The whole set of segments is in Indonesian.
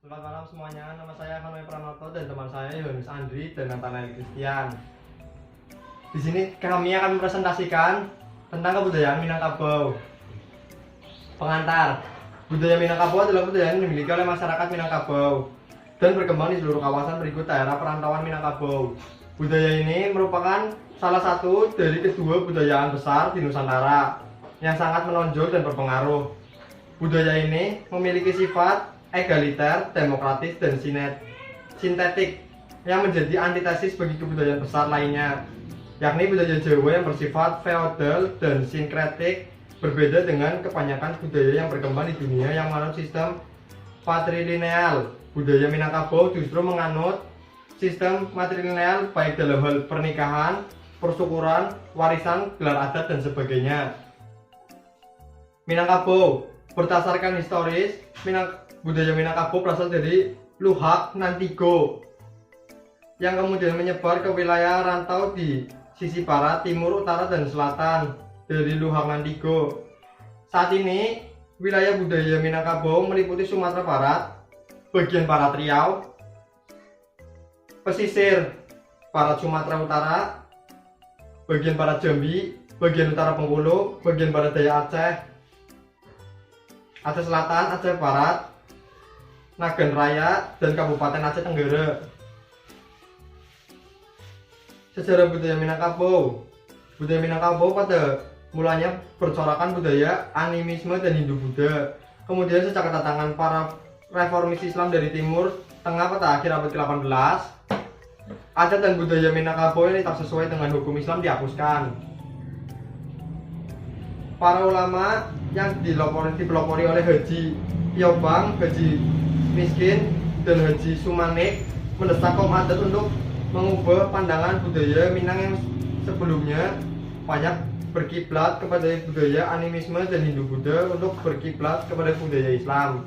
Selamat malam semuanya, nama saya Hanoi Pranoto dan teman saya Yohanes Andri dan Nathanael Christian. Di sini kami akan mempresentasikan tentang kebudayaan Minangkabau. Pengantar, budaya Minangkabau adalah budaya yang dimiliki oleh masyarakat Minangkabau dan berkembang di seluruh kawasan berikut daerah perantauan Minangkabau. Budaya ini merupakan salah satu dari kedua budayaan besar di Nusantara yang sangat menonjol dan berpengaruh. Budaya ini memiliki sifat egaliter, demokratis, dan sintetik yang menjadi antitesis bagi kebudayaan besar lainnya, yakni budaya Jawa yang bersifat feodal dan sinkretik, berbeda dengan kebanyakan budaya yang berkembang di dunia yang menganut sistem patrilineal. Budaya Minangkabau justru menganut sistem matrilineal baik dalam hal pernikahan, persyukuran, warisan, gelar adat, dan sebagainya. Minangkabau berdasarkan historis, budaya Minangkabau berasal dari Luhak Nantigo yang kemudian menyebar ke wilayah rantau di sisi barat, timur, utara, dan selatan dari Luhak Nantigo. Saat ini, wilayah budaya Minangkabau meliputi Sumatera Barat, bagian barat Riau, pesisir barat Sumatera Utara, bagian barat Jambi, bagian utara Bengkulu, bagian barat daya Aceh, Aceh Selatan, Aceh Barat, Nagan Raya, dan Kabupaten Aceh Tenggara. Sejarah budaya Minangkabau. Budaya Minangkabau pada mulanya bercorakan budaya animisme dan Hindu-Buddha. Kemudian sejak kedatangan para reformis Islam dari Timur Tengah pada akhir abad ke-18, adat dan budaya Minangkabau yang tak sesuai dengan hukum Islam dihapuskan. Para ulama yang dipelopori oleh Haji Piobang, Haji Miskin, dan Haji Sumanik mendesak kaum adat untuk mengubah pandangan budaya Minang yang sebelumnya banyak berkiblat kepada budaya animisme dan Hindu-Buddha untuk berkiblat kepada budaya Islam.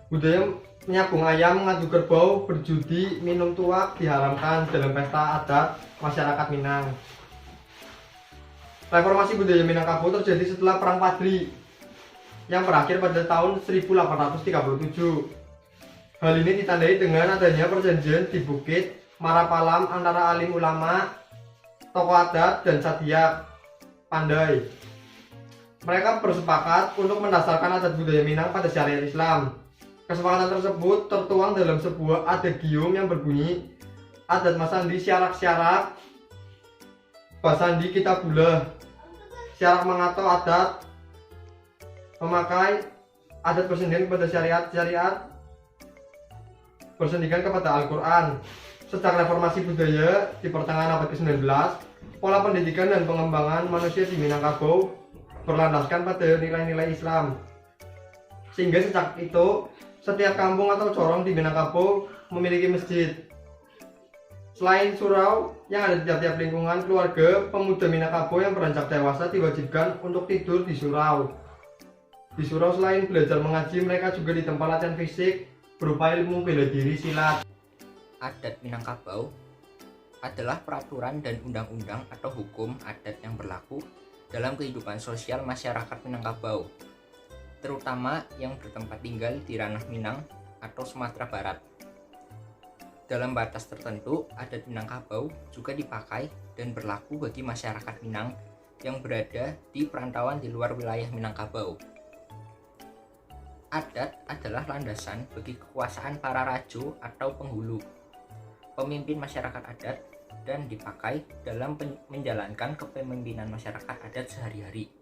Budaya menyabung ayam, mengadu kerbau, berjudi, minum tuak diharamkan dalam pesta adat masyarakat Minang. Reformasi budaya Minangkabau terjadi setelah Perang Padri yang berakhir pada tahun 1837. Hal ini ditandai dengan adanya perjanjian di Bukit Marapalam antara alim ulama, tokoh adat, dan Sadiak Pandai. Mereka bersepakat untuk mendasarkan adat budaya Minang pada syariat Islam. Kesepakatan tersebut tertuang dalam sebuah adagium yang berbunyi, adat Masandi syarak-syarak, Basandi Kitabullah. Syarak mengatur adat memakai adat bersendian kepada syariat bersendikan kepada Al-Quran. Sejak reformasi budaya di pertengahan abad ke-19, pola pendidikan dan pengembangan manusia di Minangkabau berlandaskan pada nilai-nilai Islam. Sehingga sejak itu, setiap kampung atau corong di Minangkabau memiliki masjid. Selain surau yang ada di tiap-tiap lingkungan, keluarga pemuda Minangkabau yang beranjak dewasa diwajibkan untuk tidur di surau. Di surau selain belajar mengaji, mereka juga ditempa latihan fisik berupa ilmu bela diri silat. Adat Minangkabau adalah peraturan dan undang-undang atau hukum adat yang berlaku dalam kehidupan sosial masyarakat Minangkabau, terutama yang bertempat tinggal di ranah Minang atau Sumatera Barat. Dalam batas tertentu, adat Minangkabau juga dipakai dan berlaku bagi masyarakat Minang yang berada di perantauan di luar wilayah Minangkabau. Adat adalah landasan bagi kekuasaan para rajo atau penghulu, pemimpin masyarakat adat, dan dipakai dalam menjalankan kepemimpinan masyarakat adat sehari-hari.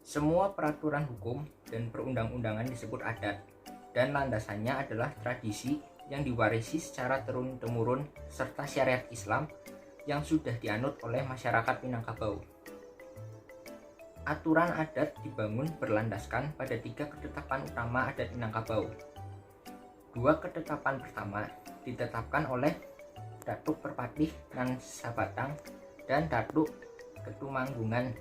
Semua peraturan hukum dan perundang-undangan disebut adat, dan landasannya adalah tradisi yang diwarisi secara turun-temurun serta syariat Islam yang sudah dianut oleh masyarakat Minangkabau. Aturan adat dibangun berlandaskan pada 3 ketetapan utama adat Minangkabau. 2 ketetapan pertama ditetapkan oleh Datuk Perpatih Nan Sabatang dan Datuk Ketumanggungan,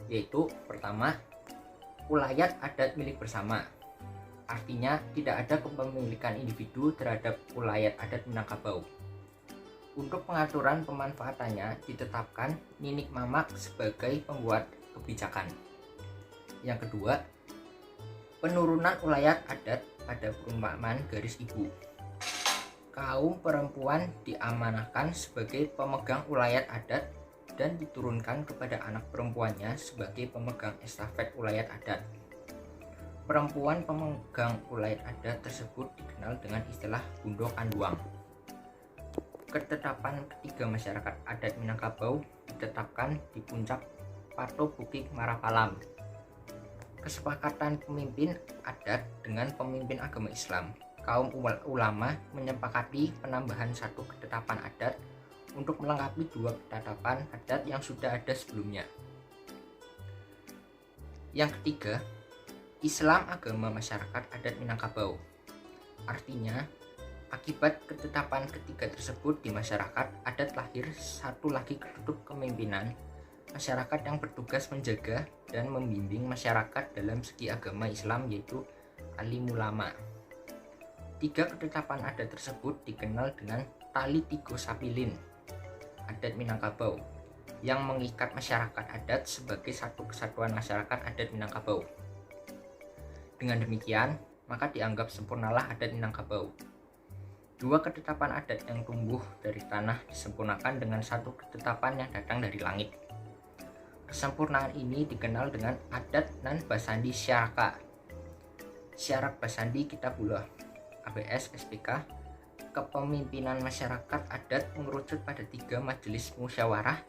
yaitu pertama, ulayat adat milik bersama. Artinya tidak ada kepemilikan individu terhadap ulayat adat Minangkabau. Untuk pengaturan pemanfaatannya ditetapkan Ninik Mamak sebagai pembuat kebijakan. Yang kedua, Penurunan ulayat adat pada perumpamaan garis ibu. Kaum perempuan diamanahkan sebagai pemegang ulayat adat dan diturunkan kepada anak perempuannya sebagai pemegang estafet ulayat adat. Perempuan pemegang ulayat adat tersebut dikenal dengan istilah Bundo Kanduang. Ketetapan ketiga masyarakat adat Minangkabau ditetapkan di puncak Pato Bukit Marapalam. Kesepakatan pemimpin adat dengan pemimpin agama Islam, kaum ulama menyepakati penambahan satu ketetapan adat untuk melengkapi dua ketetapan adat yang sudah ada sebelumnya. Yang ketiga, Islam agama masyarakat adat Minangkabau. Artinya, akibat ketetapan ketiga tersebut di masyarakat adat lahir satu lagi ketutup kepemimpinan masyarakat yang bertugas menjaga dan membimbing masyarakat dalam segi agama Islam, yaitu alim ulama. Tiga ketetapan adat tersebut dikenal dengan Tali Tigo Sapilin adat Minangkabau yang mengikat masyarakat adat sebagai satu kesatuan masyarakat adat Minangkabau. Dengan demikian, maka dianggap sempurnalah adat Minangkabau. Dua ketetapan adat yang tumbuh dari tanah disempurnakan dengan satu ketetapan yang datang dari langit. Kesempurnaan ini dikenal dengan adat Nan Basandi Syaraka. Syarak Basandi Kitabullah ABS SPK. Kepemimpinan masyarakat adat mengerucut pada tiga majelis musyawarah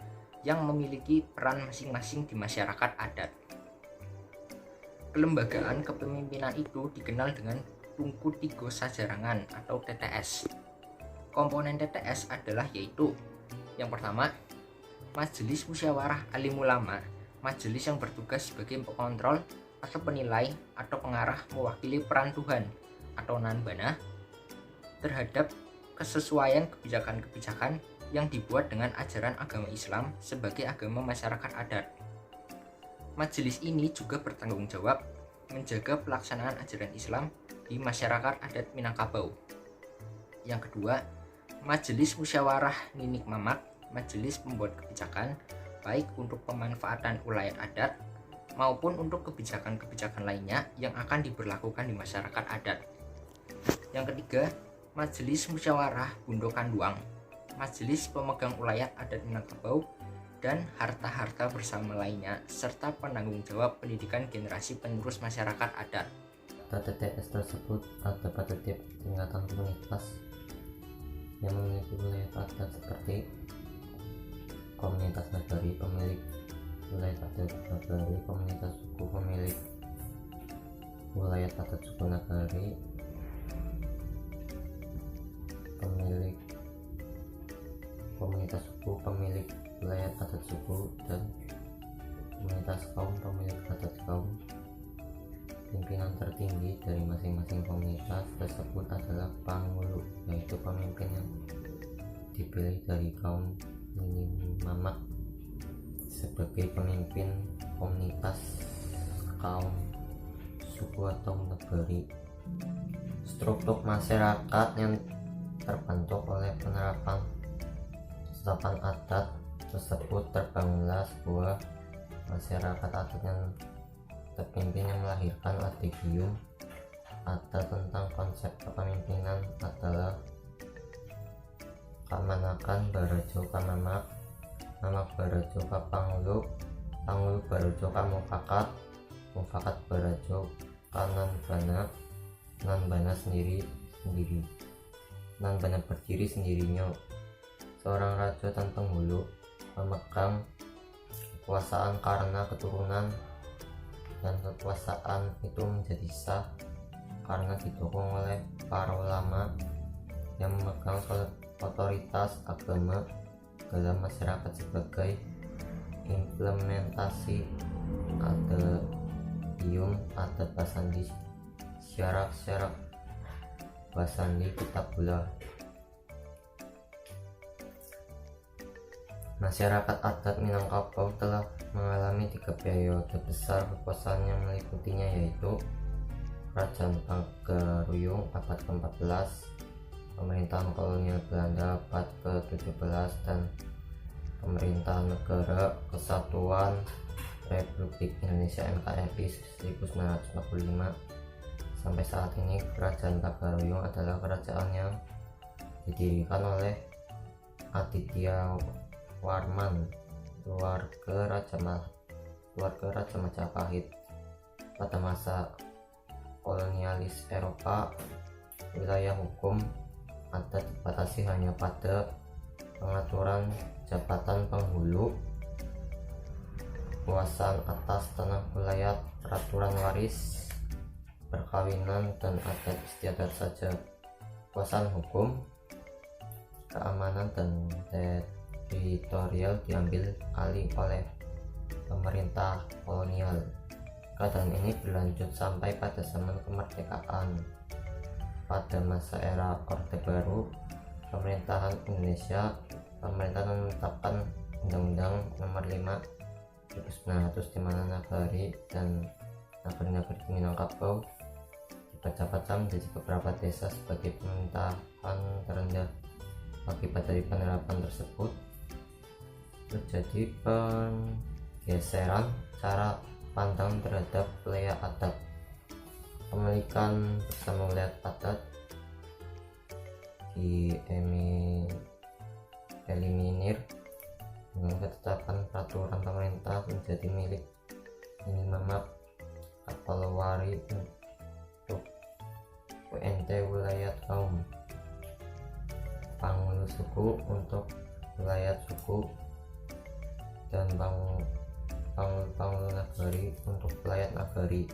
yang memiliki peran masing-masing di masyarakat adat. Kelembagaan kepemimpinan itu dikenal dengan Tungku Tigo Sajarangan atau TTS. Komponen TTS adalah yaitu yang pertama, Majelis Musyawarah Alim Ulama, majelis yang bertugas sebagai pengontrol atau penilai atau pengarah mewakili peran Tuhan atau Nanbana terhadap kesesuaian kebijakan-kebijakan yang dibuat dengan ajaran agama Islam sebagai agama masyarakat adat. Majelis ini juga bertanggung jawab menjaga pelaksanaan ajaran Islam di masyarakat adat Minangkabau. Yang kedua, Majelis Musyawarah Ninik Mamak, majelis pembuat kebijakan baik untuk pemanfaatan ulayat adat maupun untuk kebijakan-kebijakan lainnya yang akan diberlakukan di masyarakat adat. Yang ketiga, Majelis Musyawarah Bundo Kanduang, majelis pemegang ulayat adat Minangkabau dan harta-harta bersama lainnya serta penanggung jawab pendidikan generasi penerus masyarakat adat. TTS tersebut ada pada tiap tingkatan komunitas yang memiliki wilayah adat seperti komunitas nagari pemilik wilayah adat nagari, komunitas suku pemilik wilayah adat suku nagari, pemilik komunitas suku pemilik wilayah adat suku, dan komunitas kaum pemilik adat kaum. Pimpinan tertinggi dari masing-masing komunitas tersebut adalah Pangulu, yaitu pemimpin yang dipilih dari kaum Ninik Mamak sebagai pemimpin komunitas, kaum, suku atau nagari. Struktur masyarakat yang terbentuk oleh penerapan ketetapan adat tersebut terbangunlah sebuah masyarakat adat yang terpimpin yang melahirkan Adigium adat tentang konsep kepemimpinan adalah Kamanakan Barajo Kamamak, Mamak Barajo Kapangulu, Pangulu Barajo Kamufakat, Mufakat Barajo Kananbana, Nanbana sendiri, Nanbana berdiri sendirinya. Seorang raja dan penghulu memegang kekuasaan karena keturunan, dan kekuasaan itu menjadi sah karena didukung oleh para ulama yang memegang otoritas agama dalam masyarakat sebagai implementasi Adigium adat Basandi Syarak Basandi Kitabullah. Masyarakat adat Minangkabau telah mengalami 3 periode besar kekuasaan yang meliputinya, yaitu Kerajaan Pagaruyung abad ke-14, pemerintahan kolonial Belanda abad ke-17, dan pemerintahan Negara Kesatuan Republik Indonesia NKRI 1945 Sampai saat ini Kerajaan Tagaroyong adalah kerajaan yang didirikan oleh Aditya Warman, keluarga Raja Majapahit. Pada masa kolonialis Eropa, wilayah hukum adat dibatasi hanya pada pengaturan jabatan penghulu, kekuasaan atas tanah wilayah, peraturan waris, perkawinan, dan adat istiadat saja. Kekuasaan hukum, keamanan, dan teritorial diambil alih oleh pemerintah kolonial. Keadaan ini berlanjut sampai pada zaman kemerdekaan. Pada masa era Orde Baru, pemerintahan Indonesia, pemerintah menetapkan Undang-Undang Nomor 5 1900 di mana nagari dan nagari-nagari di Minangkabau dipecah-pecah menjadi beberapa desa sebagai pemerintahan terendah. Akibat dari penerapan tersebut terjadi penggeseran cara pandang terhadap wilayah adat. Pemilikan bersama wilayah adat eliminir dengan ketetapan peraturan pemerintah menjadi milik minimal Kapolwari untuk WNT wilayah kaum, Pangulu suku untuk wilayah suku, dan Pangulu nagari untuk wilayah nagari.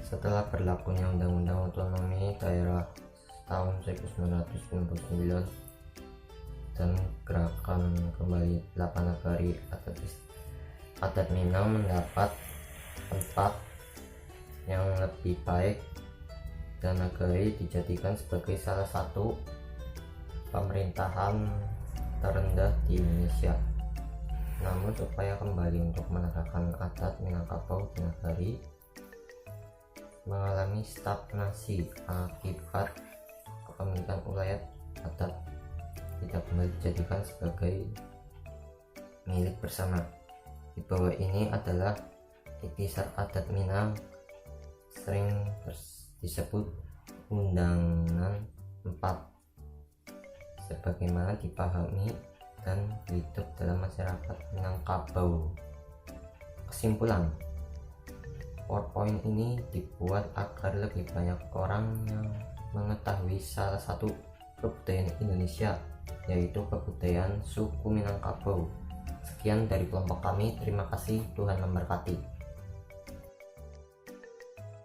Setelah berlakunya Undang-Undang Otonomi Daerah tahun 1999 dan gerakan kembali 8 nagari adat Minang mendapat tempat yang lebih baik dan nagari dijadikan sebagai salah satu pemerintahan terendah di Indonesia. Namun supaya kembali untuk menegakkan adat Minangkabau di nagari mengalami stagnasi akibat kepemilikan wilayah adat tidak kembali dijadikan sebagai milik bersama. Di bawah ini adalah ikhtisar adat Minang, sering disebut Undangan 4, sebagaimana dipahami dan hidup dalam masyarakat Minangkabau. Kesimpulan, PowerPoint ini dibuat agar lebih banyak orang yang mengetahui salah satu kebudayaan Indonesia, yaitu kebudayaan suku Minangkabau. Sekian dari kelompok kami, terima kasih, Tuhan memberkati.